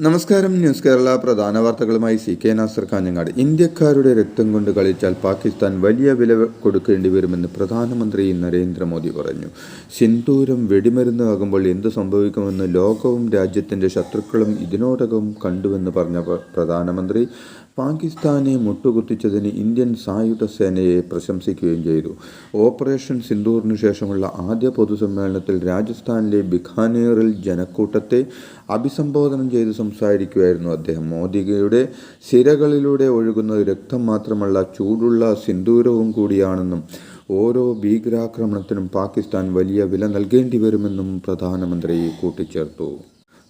നമസ്കാരം. ന്യൂസ് കേരള പ്രധാന വാർത്തകളുമായി CK നാസർ കാഞ്ഞങ്ങാട്. ഇന്ത്യക്കാരുടെ രക്തം കൊണ്ട് കളിച്ചാൽ പാകിസ്ഥാൻ വലിയ വില കൊടുക്കേണ്ടി വരുമെന്ന് പ്രധാനമന്ത്രി നരേന്ദ്രമോദി പറഞ്ഞു. സിന്ദൂരം വെടിമരുന്ന് ആകുമ്പോൾ എന്ത് സംഭവിക്കുമെന്ന് ലോകവും രാജ്യത്തിൻ്റെ ശത്രുക്കളും ഇതിനോടകം കണ്ടുവെന്ന് പറഞ്ഞ പ്രധാനമന്ത്രി പാകിസ്ഥാനെ മുട്ടുകുത്തിച്ചതിന് ഇന്ത്യൻ സായുധ സേനയെ പ്രശംസിക്കുകയും ചെയ്തു. ഓപ്പറേഷൻ സിന്ദൂറിനു ശേഷമുള്ള ആദ്യ പൊതുസമ്മേളനത്തിൽ രാജസ്ഥാനിലെ ബിക്കാനേറിൽ ജനക്കൂട്ടത്തെ അഭിസംബോധന ചെയ്ത് സംസാരിക്കുകയായിരുന്നു അദ്ദേഹം. മോദിയുടെ സിരകളിലൂടെ ഒഴുകുന്നത് രക്തം മാത്രമല്ല, ചൂടുള്ള സിന്ദൂരവും കൂടിയാണെന്നും ഓരോ ഭീകരാക്രമണത്തിനും പാകിസ്ഥാൻ വലിയ വില നൽകേണ്ടി വരുമെന്നും പ്രധാനമന്ത്രി കൂട്ടിച്ചേർത്തു.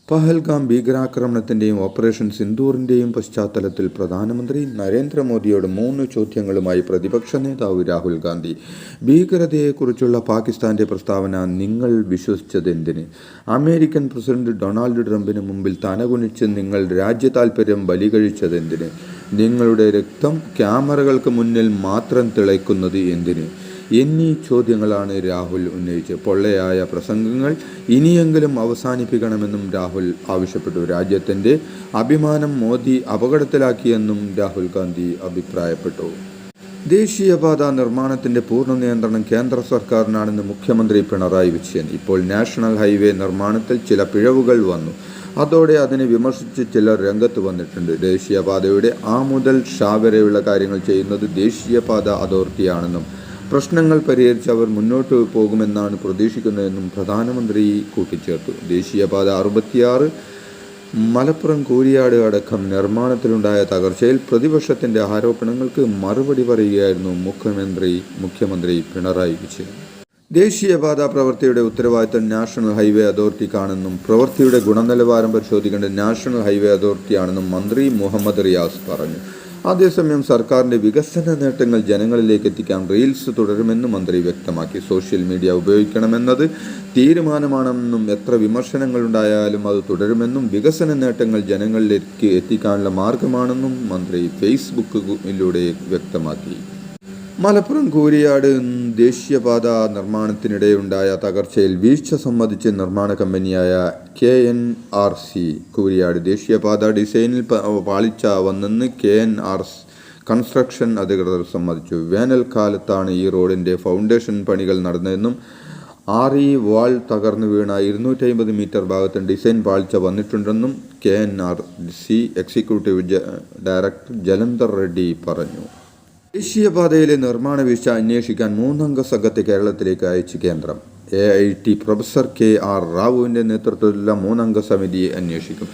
പഹൽഗാം ഭീകരാക്രമണത്തിൻ്റെയും ഓപ്പറേഷൻ സിന്ദൂറിൻ്റെയും പശ്ചാത്തലത്തിൽ പ്രധാനമന്ത്രി നരേന്ദ്രമോദിയോട് 3 ചോദ്യങ്ങളുമായി പ്രതിപക്ഷ നേതാവ് രാഹുൽ ഗാന്ധി. ഭീകരതയെക്കുറിച്ചുള്ള പാകിസ്ഥാൻ്റെ പ്രസ്താവന നിങ്ങൾ വിശ്വസിച്ചതെന്തിന്? അമേരിക്കൻ പ്രസിഡന്റ് ഡൊണാൾഡ് ട്രംപിന് മുമ്പിൽ തലകുനിച്ച് നിങ്ങൾ രാജ്യതാൽപര്യം ബലികഴിച്ചതെന്തിന്? നിങ്ങളുടെ രക്തം ക്യാമറകൾക്ക് മുന്നിൽ മാത്രം തിളയ്ക്കുന്നത് എന്തിന്? എന്നീ ചോദ്യങ്ങളാണ് രാഹുൽ ഉന്നയിച്ചത്. പൊള്ളയായ പ്രസംഗങ്ങൾ ഇനിയെങ്കിലും അവസാനിപ്പിക്കണമെന്നും രാഹുൽ ആവശ്യപ്പെട്ടു. രാജ്യത്തിൻ്റെ അഭിമാനം മോദി അപകടത്തിലാക്കിയെന്നും രാഹുൽ ഗാന്ധി അഭിപ്രായപ്പെട്ടു. ദേശീയപാത നിർമ്മാണത്തിൻ്റെ പൂർണ്ണ നിയന്ത്രണം കേന്ദ്ര സർക്കാരിനാണെന്ന് മുഖ്യമന്ത്രി പിണറായി വിജയൻ. ഇപ്പോൾ നാഷണൽ ഹൈവേ നിർമ്മാണത്തിൽ ചില പിഴവുകൾ വന്നു. അതോടെ അതിനെ വിമർശിച്ച് ചിലർ രംഗത്ത് വന്നിട്ടുണ്ട്. ദേശീയപാതയുടെ A മുതൽ ഷ വരെയുള്ള കാര്യങ്ങൾ ചെയ്യുന്നത് ദേശീയപാത അതോറിറ്റിയാണെന്നും പ്രശ്നങ്ങൾ പരിഹരിച്ച് അവർ മുന്നോട്ട് പോകുമെന്നാണ് പ്രതീക്ഷിക്കുന്നതെന്നും പ്രധാനമന്ത്രി കൂട്ടിച്ചേർത്തു. ദേശീയപാത 66 മലപ്പുറം കൂരിയാട് അടക്കം നിർമ്മാണത്തിലുണ്ടായ തകർച്ചയിൽ പ്രതിപക്ഷത്തിൻ്റെ ആരോപണങ്ങൾക്ക് മറുപടി പറയുകയായിരുന്നു മുഖ്യമന്ത്രി പിണറായി വിജയൻ. ദേശീയപാത പ്രവൃത്തിയുടെ ഉത്തരവാദിത്തം നാഷണൽ ഹൈവേ അതോറിറ്റിക്കാണെന്നും പ്രവൃത്തിയുടെ ഗുണനിലവാരം പരിശോധിക്കേണ്ട നാഷണൽ ഹൈവേ അതോറിറ്റിയാണെന്നും മന്ത്രി മുഹമ്മദ് റിയാസ് പറഞ്ഞു. അതേസമയം സർക്കാരിൻ്റെ വികസന നേട്ടങ്ങൾ ജനങ്ങളിലേക്ക് എത്തിക്കാൻ റീൽസ് തുടരുമെന്ന് മന്ത്രി വ്യക്തമാക്കി. സോഷ്യൽ മീഡിയ ഉപയോഗിക്കണമെന്നത് തീരുമാനമാണെന്നും എത്ര വിമർശനങ്ങളുണ്ടായാലും അത് തുടരുമെന്നും വികസന നേട്ടങ്ങൾ ജനങ്ങളിലേക്ക് എത്തിക്കാനുള്ള മാർഗമാണെന്നും മന്ത്രി ഫേസ്ബുക്കിലൂടെ വ്യക്തമാക്കി. മലപ്പുറം കൂരിയാട് ദേശീയപാത നിർമ്മാണത്തിനിടെയുണ്ടായ തകർച്ചയിൽ വീഴ്ച സമ്മതിച്ച് നിർമ്മാണ കമ്പനിയായ KNRC കൂരിയാട് ദേശീയപാത ഡിസൈനിൽ പാളിച്ച വന്നെന്ന് KNRC കൺസ്ട്രക്ഷൻ അധികൃതർ സമ്മതിച്ചു. വേനൽക്കാലത്താണ് ഈ റോഡിൻ്റെ ഫൗണ്ടേഷൻ പണികൾ നടന്നതെന്നും വാൾ തകർന്നു വീണ 250 മീറ്റർ ഭാഗത്ത് ഡിസൈൻ പാളിച്ച വന്നിട്ടുണ്ടെന്നും KNRC executive director Jalandhar Reddy പറഞ്ഞു. ദേശീയപാതയിലെ നിർമ്മാണ വീഴ്ച അന്വേഷിക്കാൻ 3 അംഗ സംഘത്തെ കേരളത്തിലേക്ക് അയച്ചു കേന്ദ്രം. AIT പ്രൊഫസർ KR റാവുവിൻ്റെ നേതൃത്വത്തിലുള്ള 3 അംഗ സമിതിയെ അന്വേഷിക്കും.